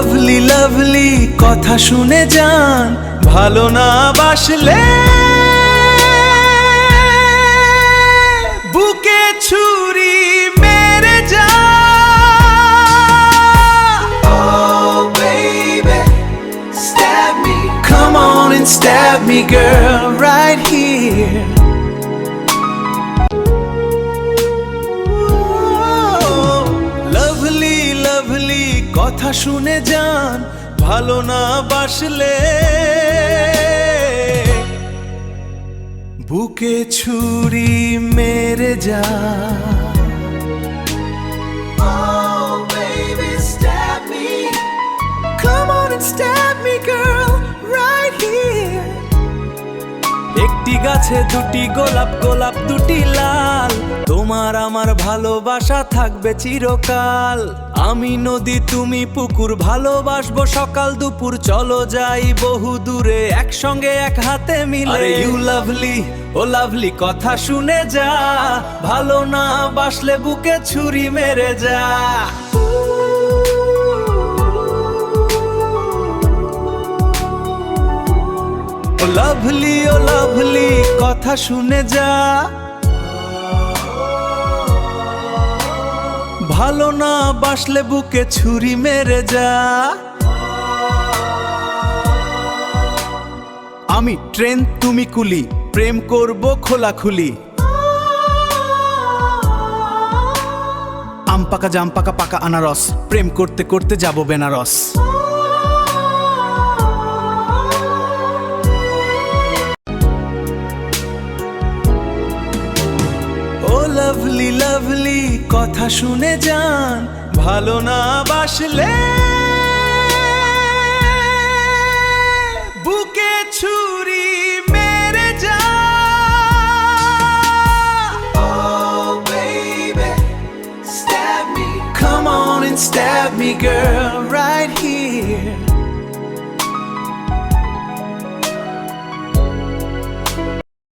Lovely lovely কথা শুনে যান, ভালো না বাসলে বুকে ছুরি মেরে যা। Oh baby, stab me, come on and stab me girl, right here. Lovely lovely কথা শুনে যান, ভালো না বাসলে বুকে ছুরি মেরে যা। Oh baby, stab me, come on and stab me girl, right here. একটি গাছে দুটি গোলাপ, গোলাপ দুটি লাল, তোমার আমার ভালোবাসা থাকবে চিরকাল। আমি নদী তুমি পুকুর, ভালোবাসবো সকাল দুপুর, চলো যাই বহু দূরে একসঙ্গে এক হাতে মিলে। ইউ লাভলি ও লাভলি কথা শুনে যা, ভালো না বাসলে বুকে ছুরি মেরে যা। ও লাভলি কথা শুনে যা, ভালো না বাসলে বুকে ছুরি মেরে যা। আমি ট্রেন তুমি কুলি, প্রেম করব খোলাখুলি। আম পাকা জাম পাকা পাকা আনারস, প্রেম করতে করতে যাব বেনারস। লাভলি লাভলি কথা শুনে যান, ভালো না বাসলে